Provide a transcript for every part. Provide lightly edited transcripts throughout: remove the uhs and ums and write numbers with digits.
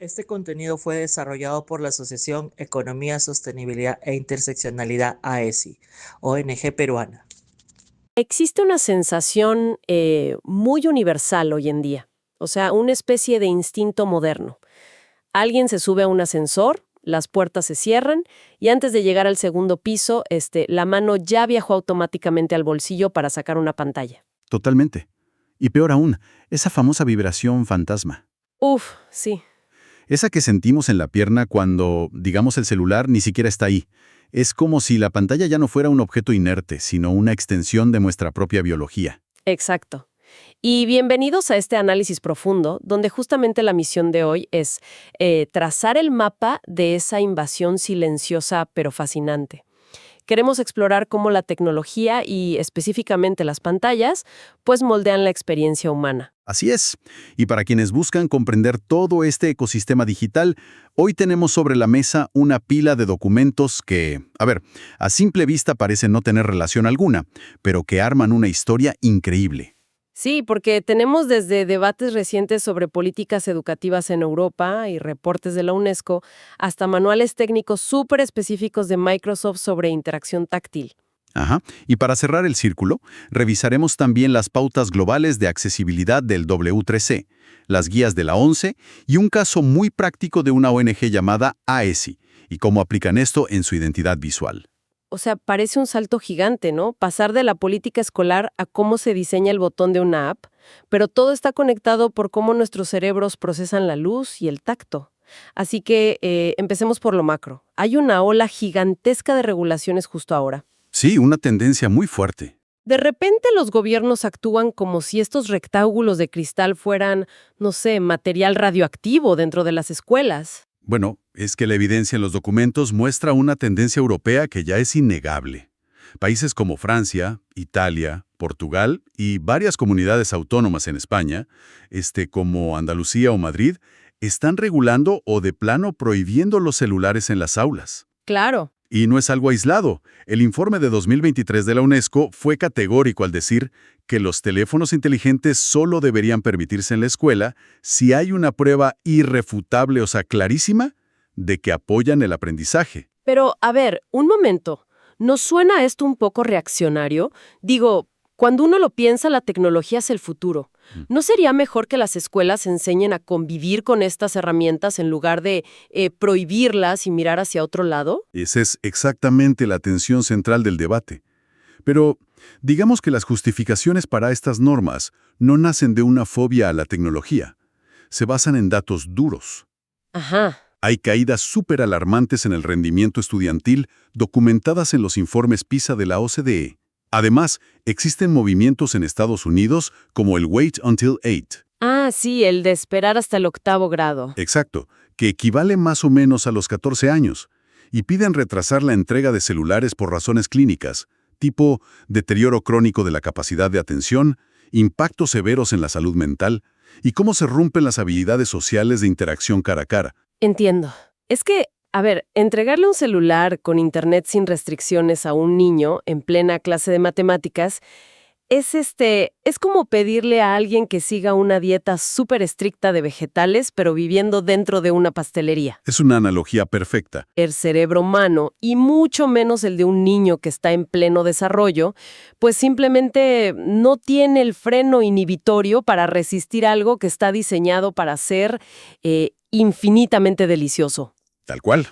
Este contenido fue desarrollado por la Asociación Economía, Sostenibilidad e Interseccionalidad AESI, ONG peruana. Existe una sensación muy universal hoy en día, o sea, una especie de instinto moderno. Alguien se sube a un ascensor, las puertas se cierran y antes de llegar al segundo piso, la mano ya viajó automáticamente al bolsillo para sacar una pantalla. Totalmente. Y peor aún, esa famosa vibración fantasma. Uf, sí, Esa que sentimos en la pierna cuando, digamos, el celular ni siquiera está ahí. Es como si la pantalla ya no fuera un objeto inerte, sino una extensión de nuestra propia biología. exacto. Y bienvenidos a este análisis profundo, donde justamente la misión de hoy es trazar el mapa de esa invasión silenciosa pero fascinante. Queremos explorar cómo la tecnología y específicamente las pantallas, pues moldean la experiencia humana. Así es. Y para quienes buscan comprender todo este ecosistema digital, hoy tenemos sobre la mesa una pila de documentos que, a simple vista parecen no tener relación alguna, pero que arman una historia increíble. Sí, porque tenemos desde debates recientes sobre políticas educativas en Europa y reportes de la UNESCO, hasta manuales técnicos súper específicos de Microsoft sobre interacción táctil. Ajá. Y para cerrar el círculo, revisaremos también las pautas globales de accesibilidad del W3C, las guías de la ONCE y un caso muy práctico de una ONG llamada AESI, y cómo aplican esto en su identidad visual. O sea, parece un salto gigante, ¿no? Pasar de la política escolar a cómo se diseña el botón de una app, pero todo está conectado por cómo nuestros cerebros procesan la luz y el tacto. Así que empecemos por lo macro. Hay una ola gigantesca de regulaciones justo ahora. Sí, una tendencia muy fuerte. De repente los gobiernos actúan como si estos rectángulos de cristal fueran, no sé, material radioactivo dentro de las escuelas. Bueno, es que la evidencia en los documentos muestra una tendencia europea que ya es innegable. Países como Francia, Italia, Portugal y varias comunidades autónomas en España, como Andalucía o Madrid, están regulando o de plano prohibiendo los celulares en las aulas. Claro. Y no es algo aislado. El informe de 2023 de la UNESCO fue categórico al decir que los teléfonos inteligentes solo deberían permitirse en la escuela si hay una prueba irrefutable, o sea, clarísima, de que apoyan el aprendizaje. Pero, a ver, un momento. ¿No suena esto un poco reaccionario? Digo, cuando uno lo piensa, la tecnología es el futuro. ¿No sería mejor que las escuelas enseñen a convivir con estas herramientas en lugar de prohibirlas y mirar hacia otro lado? Esa es exactamente la tensión central del debate. Pero digamos que las justificaciones para estas normas no nacen de una fobia a la tecnología. Se basan en datos duros. Ajá. Hay caídas súper alarmantes en el rendimiento estudiantil documentadas en los informes PISA de la OCDE. Además, existen movimientos en Estados Unidos como el Wait Until 8. Ah, sí, el de esperar hasta el octavo grado. Exacto, que equivale más o menos a los 14 años, y piden retrasar la entrega de celulares por razones clínicas, tipo deterioro crónico de la capacidad de atención, impactos severos en la salud mental, y cómo se rompen las habilidades sociales de interacción cara a cara. Entiendo. Es que, a ver, entregarle un celular con internet sin restricciones a un niño en plena clase de matemáticas es como pedirle a alguien que siga una dieta súper estricta de vegetales, pero viviendo dentro de una pastelería. Es una analogía perfecta. El cerebro humano, y mucho menos el de un niño que está en pleno desarrollo, pues simplemente no tiene el freno inhibitorio para resistir algo que está diseñado para ser infinitamente delicioso. Tal cual.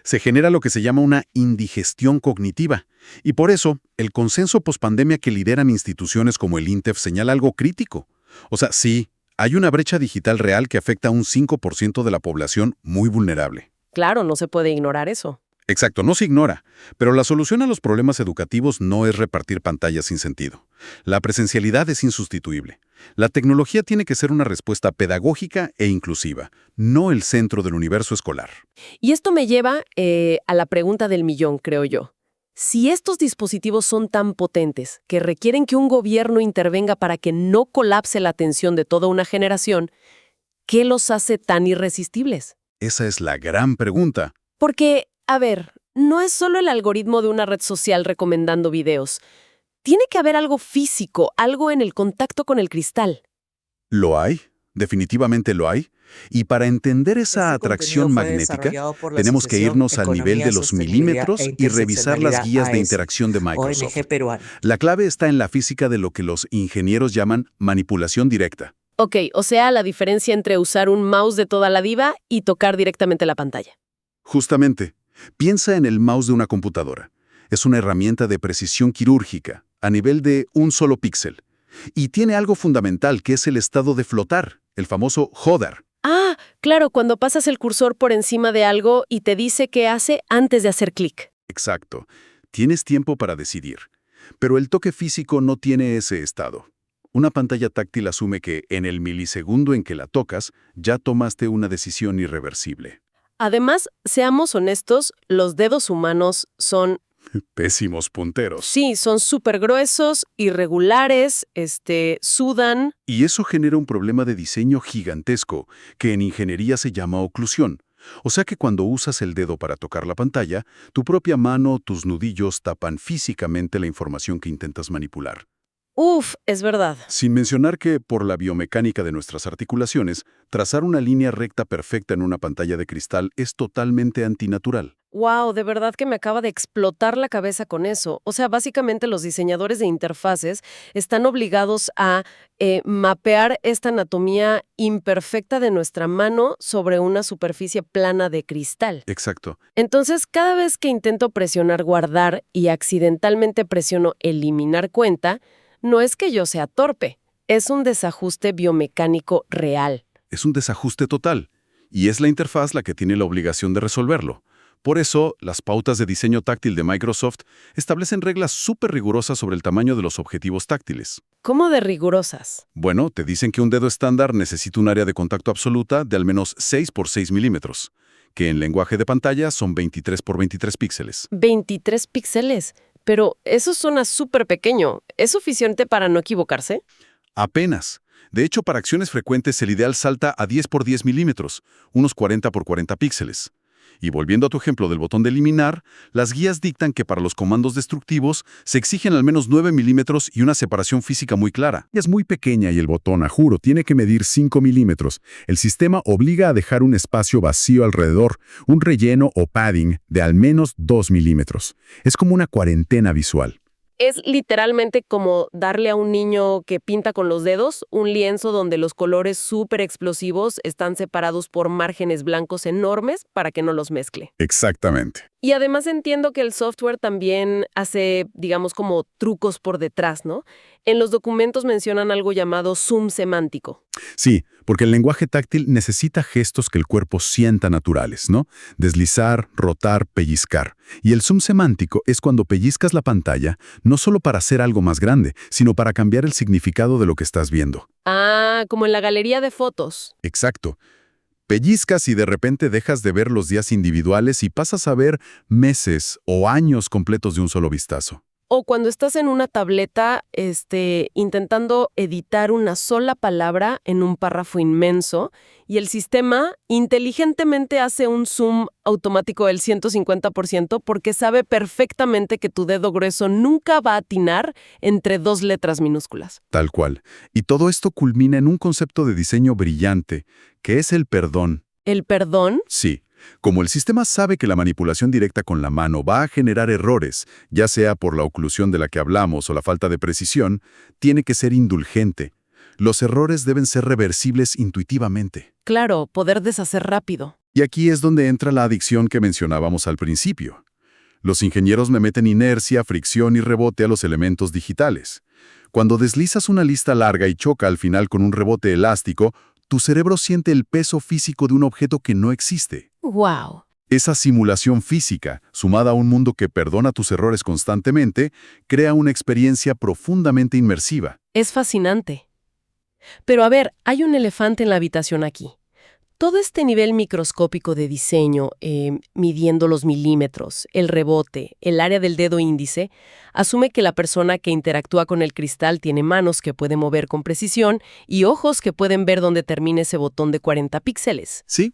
Se genera lo que se llama una indigestión cognitiva. Y por eso, el consenso pospandemia que lideran instituciones como el INTEF señala algo crítico. O sea, sí, hay una brecha digital real que afecta a un 5% de la población muy vulnerable. Claro, no se puede ignorar eso. Exacto, no se ignora, pero la solución a los problemas educativos no es repartir pantallas sin sentido. La presencialidad es insustituible. La tecnología tiene que ser una respuesta pedagógica e inclusiva, no el centro del universo escolar. Y esto me lleva a la pregunta del millón, creo yo. Si estos dispositivos son tan potentes que requieren que un gobierno intervenga para que no colapse la atención de toda una generación, ¿qué los hace tan irresistibles? Esa es la gran pregunta. Porque, a ver, no es solo el algoritmo de una red social recomendando videos. Tiene que haber algo físico, algo en el contacto con el cristal. ¿Lo hay? definitivamente lo hay. Y para entender esa Este atracción contenido fue magnética, desarrollado por la tenemos que Asociación irnos al nivel de Economía, los Sostenibilidad e milímetros y revisar las Interseccionalidad guías de AESI, interacción de Microsoft. ONG peruana. La clave está en la física de lo que los ingenieros llaman manipulación directa. Ok, o sea, la diferencia entre usar un mouse de toda la vida y tocar directamente la pantalla. Justamente, piensa en el mouse de una computadora. Es una herramienta de precisión quirúrgica, a nivel de un solo píxel. Y tiene algo fundamental, que es el estado de flotar, el famoso hover. Ah, claro, cuando pasas el cursor por encima de algo y te dice qué hace antes de hacer clic. Exacto. Tienes tiempo para decidir. Pero el toque físico no tiene ese estado. Una pantalla táctil asume que en el milisegundo en que la tocas, ya tomaste una decisión irreversible. Además, seamos honestos, los dedos humanos son, Pésimos punteros. sí, son súper gruesos, irregulares, sudan. Y eso genera un problema de diseño gigantesco, que en ingeniería se llama oclusión. O sea que cuando usas el dedo para tocar la pantalla, tu propia mano, tus nudillos tapan físicamente la información que intentas manipular. Uf, es verdad. Sin mencionar que, por la biomecánica de nuestras articulaciones, trazar una línea recta perfecta en una pantalla de cristal es totalmente antinatural. Wow, de verdad que me acaba de explotar la cabeza con eso. O sea, básicamente los diseñadores de interfaces están obligados a mapear esta anatomía imperfecta de nuestra mano sobre una superficie plana de cristal. Exacto. Entonces, cada vez que intento presionar guardar y accidentalmente presiono eliminar cuenta, no es que yo sea torpe, es un desajuste biomecánico real. Es un desajuste total, y es la interfaz la que tiene la obligación de resolverlo. Por eso, las pautas de diseño táctil de Microsoft establecen reglas súper rigurosas sobre el tamaño de los objetivos táctiles. ¿Cómo de rigurosas? Bueno, te dicen que un dedo estándar necesita un área de contacto absoluta de al menos 6 por 6 milímetros, que en lenguaje de pantalla son 23 por 23 píxeles. 23 píxeles. Pero eso suena súper pequeño. ¿Es suficiente para no equivocarse? Apenas. De hecho, para acciones frecuentes el ideal salta a 10 por 10 milímetros, unos 40 por 40 píxeles. Y volviendo a tu ejemplo del botón de eliminar, las guías dictan que para los comandos destructivos se exigen al menos 9 milímetros y una separación física muy clara. Es muy pequeña y el botón, a juro, tiene que medir 5 milímetros. El sistema obliga a dejar un espacio vacío alrededor, un relleno o padding de al menos 2 milímetros. Es como una cuarentena visual. Es literalmente como darle a un niño que pinta con los dedos un lienzo donde los colores súper explosivos están separados por márgenes blancos enormes para que no los mezcle. Exactamente. Y además entiendo que el software también hace, digamos, como trucos por detrás, ¿no? En los documentos mencionan algo llamado zoom semántico. Sí, porque el lenguaje táctil necesita gestos que el cuerpo sienta naturales, ¿no? Deslizar, rotar, pellizcar. Y el zoom semántico es cuando pellizcas la pantalla, no solo para hacer algo más grande, sino para cambiar el significado de lo que estás viendo. Ah, como en la galería de fotos. Exacto. Pellizcas y de repente dejas de ver los días individuales y pasas a ver meses o años completos de un solo vistazo. O cuando estás en una tableta, intentando editar una sola palabra en un párrafo inmenso y el sistema inteligentemente hace un zoom automático del 150% porque sabe perfectamente que tu dedo grueso nunca va a atinar entre dos letras minúsculas. Tal cual. Y todo esto culmina en un concepto de diseño brillante, que es el perdón. ¿El perdón? Sí. Como el sistema sabe que la manipulación directa con la mano va a generar errores, ya sea por la oclusión de la que hablamos o la falta de precisión, tiene que ser indulgente. Los errores deben ser reversibles intuitivamente. Claro, poder deshacer rápido. Y aquí es donde entra la adicción que mencionábamos al principio. Los ingenieros me meten inercia, fricción y rebote a los elementos digitales. Cuando deslizas una lista larga y choca al final con un rebote elástico, tu cerebro siente el peso físico de un objeto que no existe. ¡Wow! Esa simulación física, sumada a un mundo que perdona tus errores constantemente, crea una experiencia profundamente inmersiva. Es fascinante. Pero a ver, hay un elefante en la habitación aquí. Todo este nivel microscópico de diseño, midiendo los milímetros, el rebote, el área del dedo índice, asume que la persona que interactúa con el cristal tiene manos que puede mover con precisión y ojos que pueden ver dónde termina ese botón de 40 píxeles. Sí,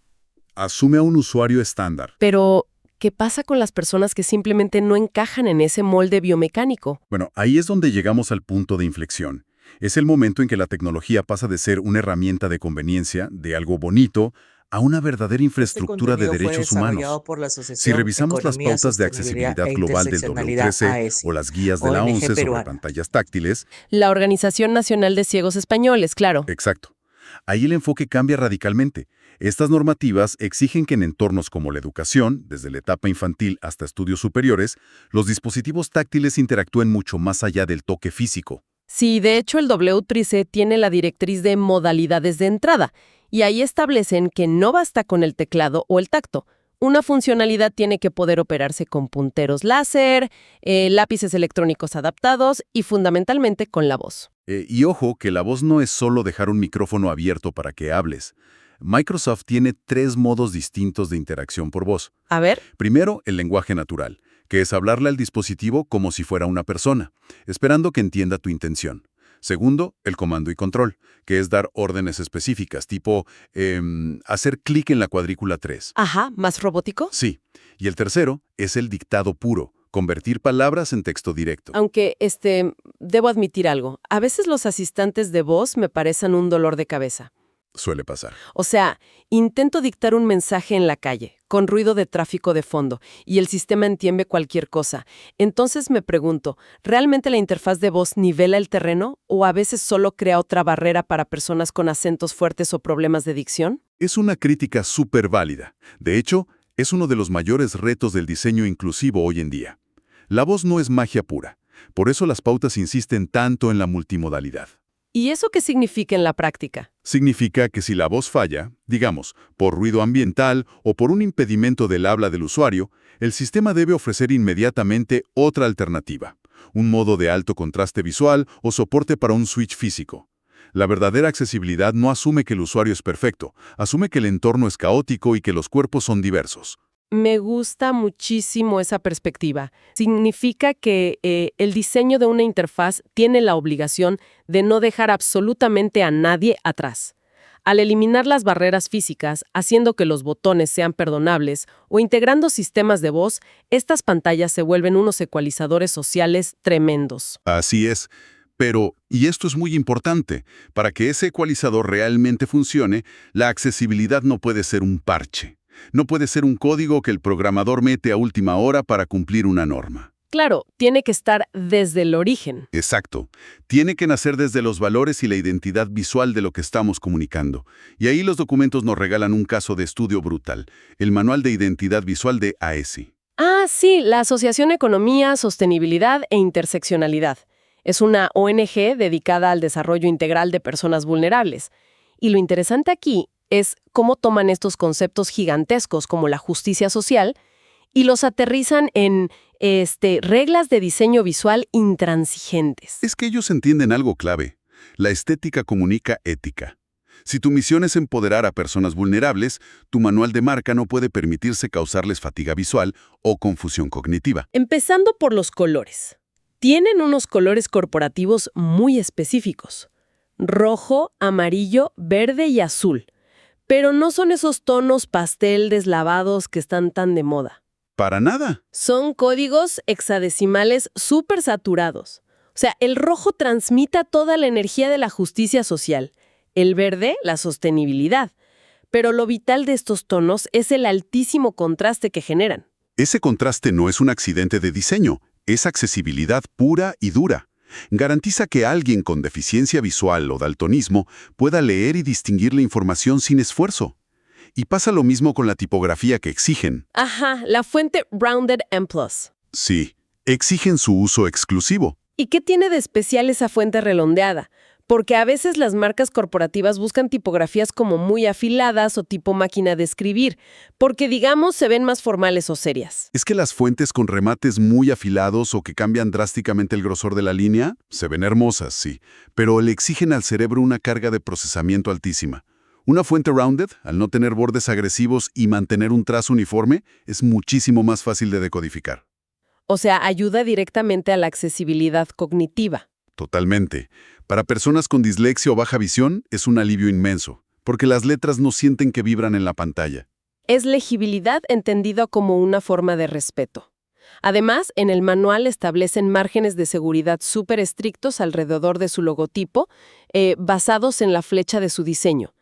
asume a un usuario estándar. Pero, ¿qué pasa con las personas que simplemente no encajan en ese molde biomecánico? Bueno, ahí es donde llegamos al punto de inflexión. Es el momento en que la tecnología pasa de ser una herramienta de conveniencia, de algo bonito, a una verdadera Este infraestructura de contenido fue derechos humanos. desarrollado por la Si Asociación revisamos las Economía, pautas de Sostenibilidad accesibilidad e global del Interseccionalidad W3C o AESI, las guías de la ONG ONCE sobre peruana. pantallas táctiles, La Organización Nacional de Ciegos Españoles, claro. exacto. Ahí el enfoque cambia radicalmente. Estas normativas exigen que en entornos como la educación, desde la etapa infantil hasta estudios superiores, los dispositivos táctiles interactúen mucho más allá del toque físico. Sí, de hecho el W3C tiene la directriz de modalidades de entrada, y ahí establecen que no basta con el teclado o el tacto. Una funcionalidad tiene que poder operarse con punteros láser, lápices electrónicos adaptados y fundamentalmente con la voz. Y ojo, que la voz no es solo dejar un micrófono abierto para que hables. Microsoft tiene 3 modos distintos de interacción por voz. A ver, Primero, el lenguaje natural, que es hablarle al dispositivo como si fuera una persona, esperando que entienda tu intención. Segundo, el comando y control, que es dar órdenes específicas, tipo hacer clic en la cuadrícula 3. ajá, ¿más robótico? Sí. Y el tercero es el dictado puro, convertir palabras en texto directo. Aunque, debo admitir algo. A veces los asistentes de voz me parecen un dolor de cabeza. Suele pasar. O sea, intento dictar un mensaje en la calle, con ruido de tráfico de fondo, y el sistema entiende cualquier cosa. Entonces me pregunto, ¿realmente la interfaz de voz nivela el terreno o a veces solo crea otra barrera para personas con acentos fuertes o problemas de dicción? Es una crítica súper válida. De hecho, es uno de los mayores retos del diseño inclusivo hoy en día. La voz no es magia pura. Por eso las pautas insisten tanto en la multimodalidad. ¿Y eso qué significa en la práctica? Significa que si la voz falla, digamos, por ruido ambiental o por un impedimento del habla del usuario, el sistema debe ofrecer inmediatamente otra alternativa, un modo de alto contraste visual o soporte para un switch físico. La verdadera accesibilidad no asume que el usuario es perfecto, asume que el entorno es caótico y que los cuerpos son diversos. Me gusta muchísimo esa perspectiva. Significa que el diseño de una interfaz tiene la obligación de no dejar absolutamente a nadie atrás. Al eliminar las barreras físicas, haciendo que los botones sean perdonables o integrando sistemas de voz, estas pantallas se vuelven unos ecualizadores sociales tremendos. Así es. Pero, y esto es muy importante, para que ese ecualizador realmente funcione, la accesibilidad no puede ser un parche. No puede ser un código que el programador mete a última hora para cumplir una norma. Claro, tiene que estar desde el origen. Exacto. Tiene que nacer desde los valores y la identidad visual de lo que estamos comunicando. Y ahí los documentos nos regalan un caso de estudio brutal, el Manual de Identidad Visual de AESI. Ah, sí, la Asociación Economía, Sostenibilidad e Interseccionalidad. Es una ONG dedicada al desarrollo integral de personas vulnerables. Y lo interesante aquí es cómo toman estos conceptos gigantescos como la justicia social y los aterrizan en reglas de diseño visual intransigentes. Es que ellos entienden algo clave. La estética comunica ética. Si tu misión es empoderar a personas vulnerables, tu manual de marca no puede permitirse causarles fatiga visual o confusión cognitiva. Empezando por los colores. Tienen unos colores corporativos muy específicos: rojo, amarillo, verde y azul. Pero no son esos tonos pastel deslavados que están tan de moda. Para nada. Son códigos hexadecimales súper saturados. O sea, el rojo transmite toda la energía de la justicia social, el verde, la sostenibilidad. Pero lo vital de estos tonos es el altísimo contraste que generan. Ese contraste no es un accidente de diseño, es accesibilidad pura y dura. Garantiza que alguien con deficiencia visual o daltonismo pueda leer y distinguir la información sin esfuerzo. Y pasa lo mismo con la tipografía que exigen. Ajá, la fuente Rounded M+. Sí, exigen su uso exclusivo. ¿Y qué tiene de especial esa fuente redondeada? Porque a veces las marcas corporativas buscan tipografías como muy afiladas o tipo máquina de escribir, porque digamos se ven más formales o serias. Es que las fuentes con remates muy afilados o que cambian drásticamente el grosor de la línea se ven hermosas, sí, pero le exigen al cerebro una carga de procesamiento altísima. Una fuente rounded, al no tener bordes agresivos y mantener un trazo uniforme, es muchísimo más fácil de decodificar. O sea, ayuda directamente a la accesibilidad cognitiva. Totalmente. Para personas con dislexia o baja visión es un alivio inmenso, porque las letras no sienten que vibran en la pantalla. Es legibilidad entendida como una forma de respeto. Además, en el manual establecen márgenes de seguridad súper estrictos alrededor de su logotipo, basados en la flecha de su diseño,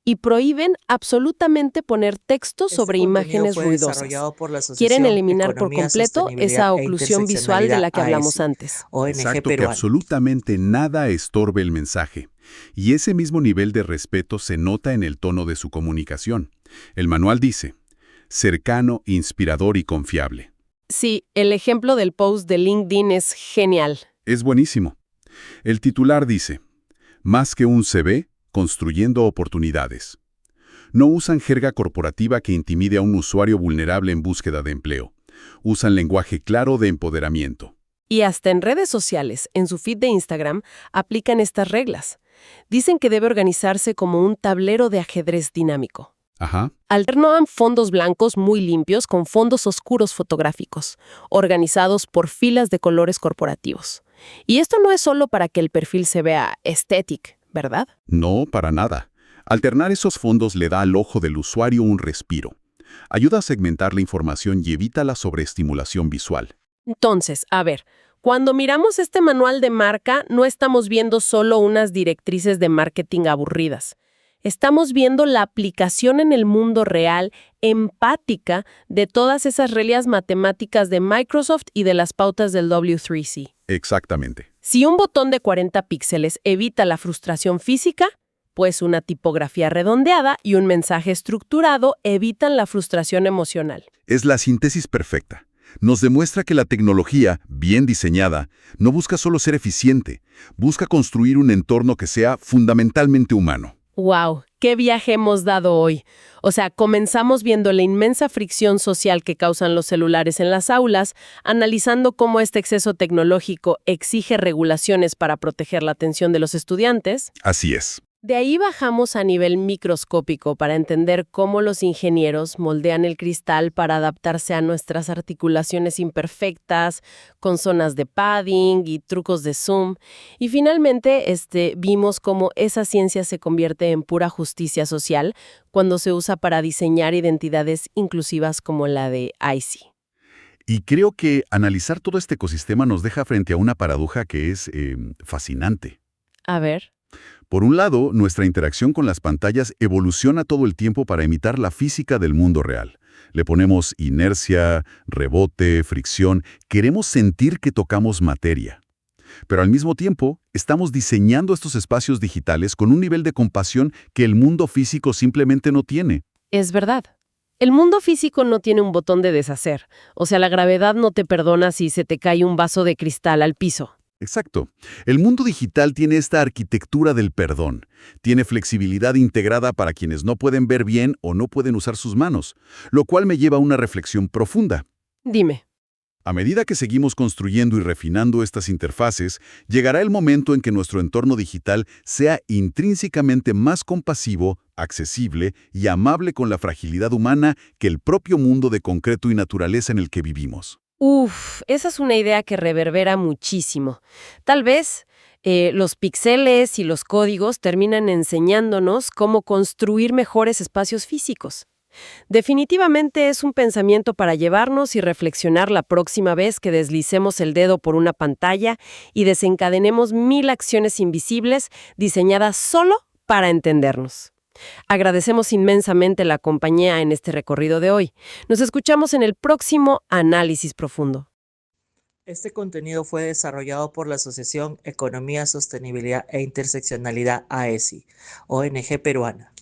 y prohíben absolutamente poner texto Este sobre contenido imágenes fue ruidosas. desarrollado por la Quieren Asociación eliminar por Economía, completo Sostenibilidad esa e oclusión visual de la que hablamos Interseccionalidad antes. AESI, ONG Exacto, que peruana. absolutamente nada estorbe el mensaje. Y ese mismo nivel de respeto se nota en el tono de su comunicación. El manual dice, cercano, inspirador y confiable. Sí, el ejemplo del post de LinkedIn es genial. Es buenísimo. El titular dice, más que un CV, construyendo oportunidades. No usan jerga corporativa que intimide a un usuario vulnerable en búsqueda de empleo. Usan lenguaje claro de empoderamiento. Y hasta en redes sociales, en su feed de Instagram, aplican estas reglas. Dicen que debe organizarse como un tablero de ajedrez dinámico. Ajá. Alternan fondos blancos muy limpios con fondos oscuros fotográficos, organizados por filas de colores corporativos. Y esto no es solo para que el perfil se vea estético, ¿verdad? No, para nada. Alternar esos fondos le da al ojo del usuario un respiro. Ayuda a segmentar la información y evita la sobreestimulación visual. Entonces, a ver, cuando miramos este manual de marca, no estamos viendo solo unas directrices de marketing aburridas. Estamos viendo la aplicación en el mundo real, empática, de todas esas reglas matemáticas de Microsoft y de las pautas del W3C. Exactamente. Si un botón de 40 píxeles evita la frustración física, pues una tipografía redondeada y un mensaje estructurado evitan la frustración emocional. Es la síntesis perfecta. Nos demuestra que la tecnología, bien diseñada, no busca solo ser eficiente, busca construir un entorno que sea fundamentalmente humano. ¡Wow! ¡Qué viaje hemos dado hoy! O sea, comenzamos viendo la inmensa fricción social que causan los celulares en las aulas, analizando cómo este exceso tecnológico exige regulaciones para proteger la atención de los estudiantes. Así es. De ahí bajamos a nivel microscópico para entender cómo los ingenieros moldean el cristal para adaptarse a nuestras articulaciones imperfectas, con zonas de padding y trucos de zoom. Y finalmente, vimos cómo esa ciencia se convierte en pura justicia social cuando se usa para diseñar identidades inclusivas como la de IC. Y creo que analizar todo este ecosistema nos deja frente a una paradoja que es fascinante. A ver. Por un lado, nuestra interacción con las pantallas evoluciona todo el tiempo para imitar la física del mundo real. Le ponemos inercia, rebote, fricción, queremos sentir que tocamos materia. Pero al mismo tiempo, estamos diseñando estos espacios digitales con un nivel de compasión que el mundo físico simplemente no tiene. Es verdad. El mundo físico no tiene un botón de deshacer. O sea, la gravedad no te perdona si se te cae un vaso de cristal al piso. Exacto. El mundo digital tiene esta arquitectura del perdón. Tiene flexibilidad integrada para quienes no pueden ver bien o no pueden usar sus manos, lo cual me lleva a una reflexión profunda. Dime. A medida que seguimos construyendo y refinando estas interfaces, llegará el momento en que nuestro entorno digital sea intrínsecamente más compasivo, accesible y amable con la fragilidad humana que el propio mundo de concreto y naturaleza en el que vivimos. Esa es una idea que reverbera muchísimo. Tal vez los píxeles y los códigos terminan enseñándonos cómo construir mejores espacios físicos. Definitivamente es un pensamiento para llevarnos y reflexionar la próxima vez que deslicemos el dedo por una pantalla y desencadenemos 1000 acciones invisibles diseñadas solo para entendernos. Agradecemos inmensamente la compañía en este recorrido de hoy. Nos escuchamos en el próximo Análisis Profundo. Este contenido fue desarrollado por la Asociación Economía, Sostenibilidad e Interseccionalidad AESI, ONG peruana.